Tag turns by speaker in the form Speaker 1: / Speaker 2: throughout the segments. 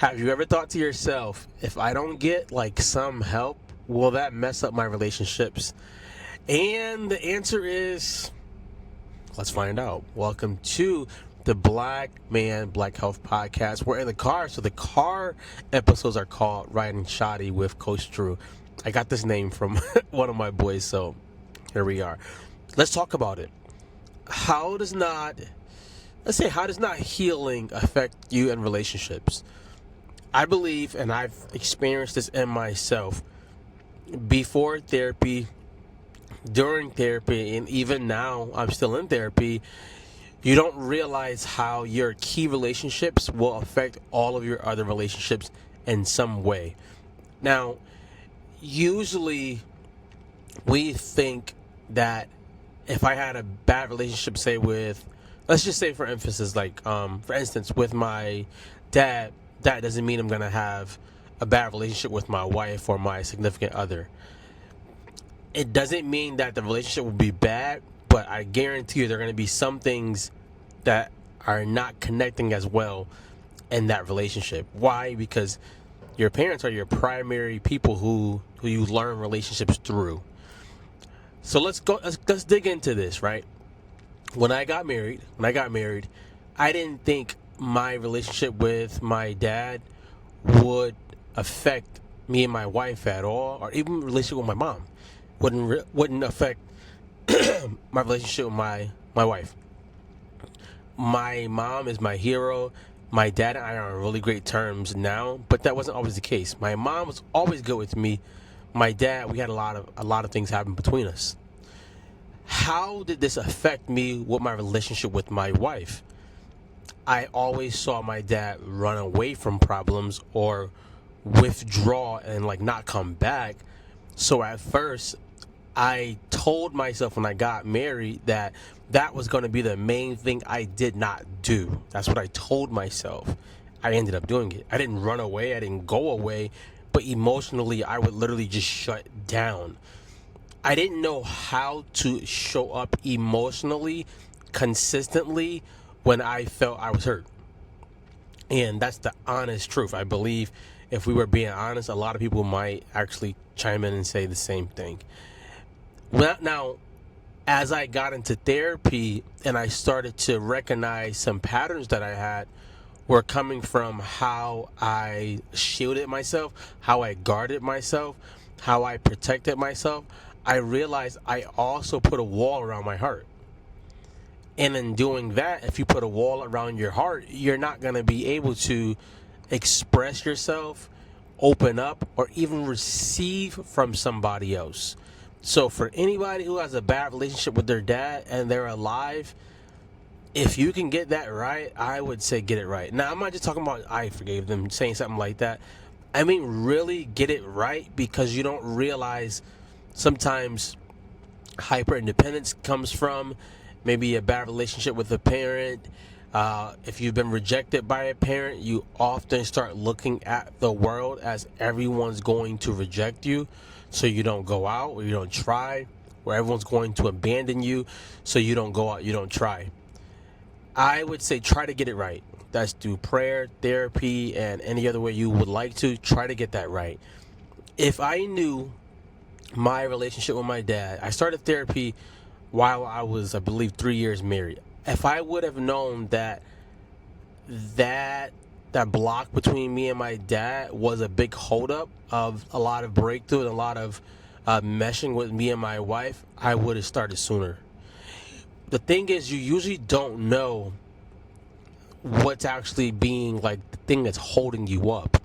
Speaker 1: Have you ever thought to yourself, if I don't get like some help, will that mess up my relationships? And the answer is, let's find out. Welcome to the Black Man Black Health Podcast. We're in the car, so the car episodes are called Riding Shoddy with Coach Drew. I got this name from one of my boys, so here we are. Let's talk about it. How does not healing affect you in relationships? I believe, and I've experienced this in myself, before therapy, during therapy, and even now I'm still in therapy, you don't realize how your key relationships will affect all of your other relationships in some way. Now, usually we think that if I had a bad relationship, say with, let's just say for emphasis, like, for instance, with my dad, that doesn't mean I'm going to have a bad relationship with my wife or my significant other. It doesn't mean that the relationship will be bad, but I guarantee you there are going to be some things that are not connecting as well in that relationship. Why? Because your parents are your primary people who you learn relationships through. So let's dig into this, right? When I got married, I didn't think my relationship with my dad would affect me and my wife at all, or even relationship with my mom wouldn't affect my relationship with my wife. My mom is my hero. My dad and I are on really great terms now, but that wasn't always the case. My mom was always good with me. My dad, we had a lot of things happen between us. How did this affect me with my relationship with my wife? I always saw my dad run away from problems or withdraw and like not come back. So at first, I told myself when I got married that was going to be the main thing I did not do. That's what I told myself. I ended up doing it. I didn't run away. I didn't go away. But emotionally, I would literally just shut down. I didn't know how to show up emotionally consistently when I felt I was hurt. And that's the honest truth. I believe if we were being honest, a lot of people might actually chime in and say the same thing. Well, now, as I got into therapy and I started to recognize some patterns that I had were coming from how I shielded myself, how I guarded myself, how I protected myself, I realized I also put a wall around my heart. And in doing that, if you put a wall around your heart, you're not going to be able to express yourself, open up, or even receive from somebody else. So for anybody who has a bad relationship with their dad and they're alive, if you can get that right, I would say get it right. Now, I'm not just talking about I forgave them, saying something like that. I mean, really get it right, because you don't realize sometimes hyper independence comes from maybe a bad relationship with a parent. If you've been rejected by a parent, you often start looking at the world as everyone's going to reject you, so you don't go out or you don't try, or everyone's going to abandon you, so you don't go out, you don't try. I would say try to get it right. That's through prayer, therapy, and any other way you would like to. Try to get that right. If I knew my relationship with my dad, I started therapy while I was, I believe, 3 years married. If I would have known that block between me and my dad was a big holdup of a lot of breakthrough and a lot of meshing with me and my wife, I would have started sooner. The thing is, you usually don't know what's actually being like the thing that's holding you up.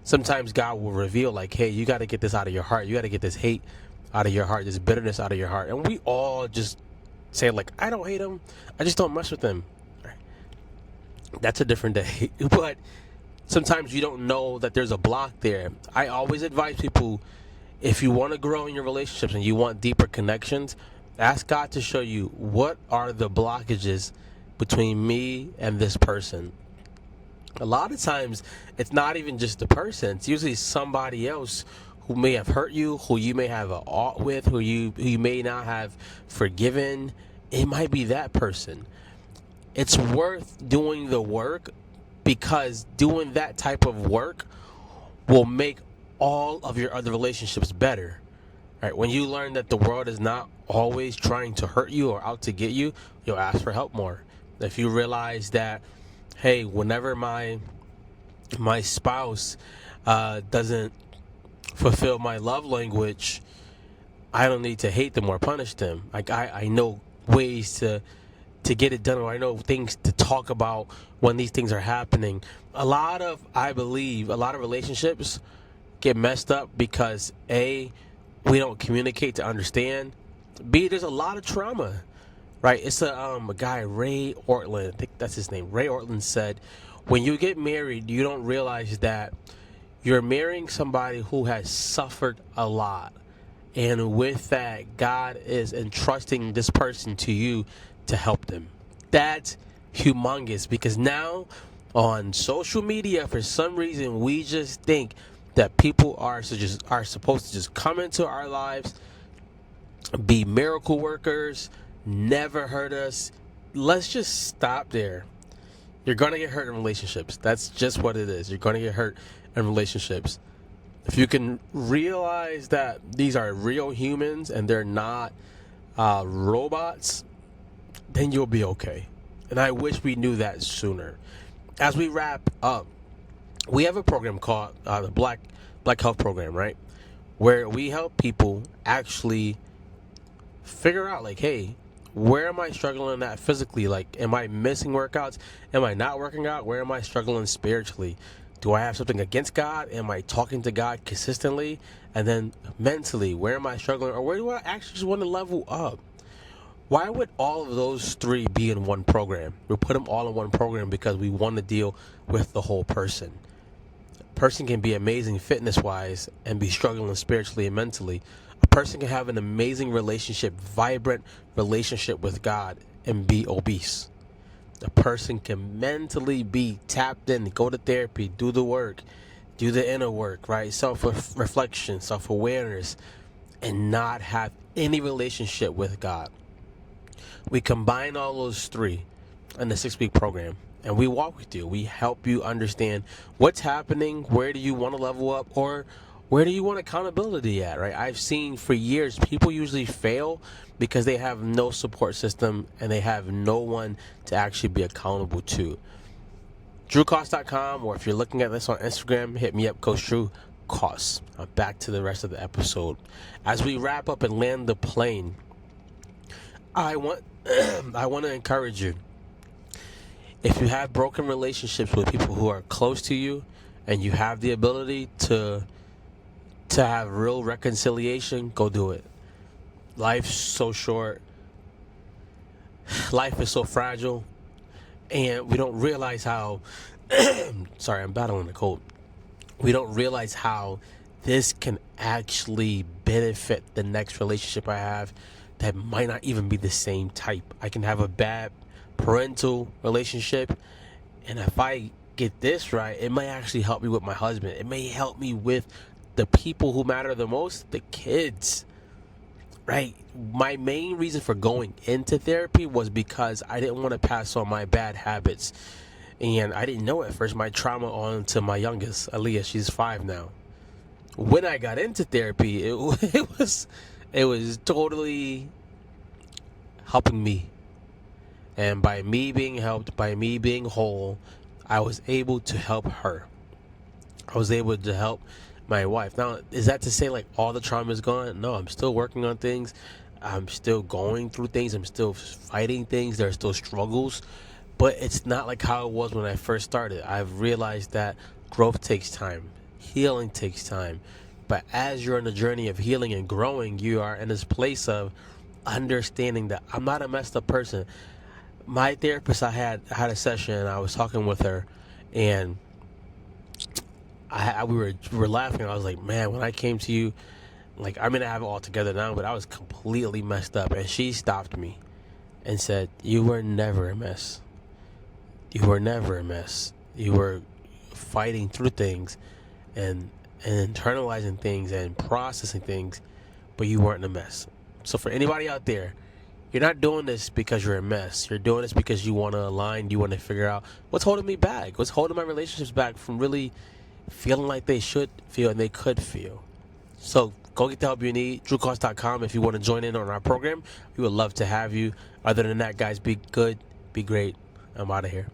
Speaker 1: Sometimes God will reveal, like, hey, you got to get this out of your heart. You got to get this hate out of your heart, this bitterness out of your heart. And we all just say, like, I don't hate him, I just don't mess with him. That's a different day. But sometimes you don't know that there's a block there. I always advise people, if you want to grow in your relationships and you want deeper connections, ask God to show you what are the blockages between me and this person. A lot of times, it's not even just the person. It's usually somebody else who may have hurt you, who you may have an ought with, who you may not have forgiven. It might be that person. It's worth doing the work, because doing that type of work will make all of your other relationships better. Right? When you learn that the world is not always trying to hurt you or out to get you, you'll ask for help more. If you realize that, hey, whenever my spouse doesn't fulfill my love language, I don't need to hate them or punish them. Like I know ways to get it done, or I know things to talk about when these things are happening. I believe a lot of relationships get messed up because A, we don't communicate to understand. B, there's a lot of trauma, right? It's a guy, Ray Ortland, I think that's his name. Ray Ortland said, when you get married, you don't realize that you're marrying somebody who has suffered a lot. And with that, God is entrusting this person to you to help them. That's humongous, because now on social media, for some reason, we just think that people are supposed to just come into our lives, be miracle workers, never hurt us. Let's just stop there. You're going to get hurt in relationships. That's just what it is. You're going to get hurt in relationships. If you can realize that these are real humans and they're not robots, then you'll be okay. And I wish we knew that sooner. As we wrap up, we have a program called the Black Health Program, right? Where we help people actually figure out, like, hey, where am I struggling at physically? Like, am I missing workouts? Am I not working out? Where am I struggling spiritually? Do I have something against God? Am I talking to God consistently? And then mentally, where am I struggling? Or where do I actually just want to level up? Why would all of those three be in one program? We put them all in one program because we want to deal with the whole person. A person can be amazing fitness-wise and be struggling spiritually and mentally. A person can have an amazing relationship, vibrant relationship with God, and be obese. A person can mentally be tapped in, go to therapy, do the work, do the inner work, right? Self-reflection, self-awareness, and not have any relationship with God. We combine all those three in the 6-week program, and we walk with you. We help you understand what's happening, where do you want to level up, or where do you want accountability at, right? I've seen for years people usually fail because they have no support system and they have no one to actually be accountable to. DrewCost.com, or if you're looking at this on Instagram, hit me up, Coach Drew Cost. Back to the rest of the episode. As we wrap up and land the plane, I want to encourage you. If you have broken relationships with people who are close to you, and you have the ability to have real reconciliation, go do it. Life's so short. Life is so fragile, and we don't realize how. Sorry, I'm battling a cold. We don't realize how this can actually benefit the next relationship I have that might not even be the same type. I can have a bad parental relationship, and if I get this right, it may actually help me with my husband. It may help me with the people who matter the most, the kids, right? My main reason for going into therapy was because I didn't want to pass on my bad habits, and I didn't know at first my trauma on to my youngest, Aaliyah. She's 5 now. When I got into therapy, it was totally helping me. And by me being helped, by me being whole, I was able to help her. I was able to help my wife. Now, is that to say like all the trauma is gone? No, I'm still working on things. I'm still going through things. I'm still fighting things. There are still struggles. But it's not like how it was when I first started. I've realized that growth takes time. Healing takes time. But as you're on the journey of healing and growing, you are in this place of understanding that I'm not a messed up person. My therapist, I had a session, and I was talking with her, and we were laughing. I was like, man, when I came to you, like, I mean, I have it all together now, but I was completely messed up. And she stopped me and said, you were never a mess. You were never a mess. You were fighting through things and internalizing things and processing things, but you weren't a mess. So for anybody out there, You're not doing this because you're a mess. You're doing this because you want to align. You want to figure out what's holding me back. What's holding my relationships back from really feeling like they should feel and they could feel. So go get the help you need. DrewCost.com if you want to join in on our program. We would love to have you. Other than that, guys, be good, be great. I'm out of here.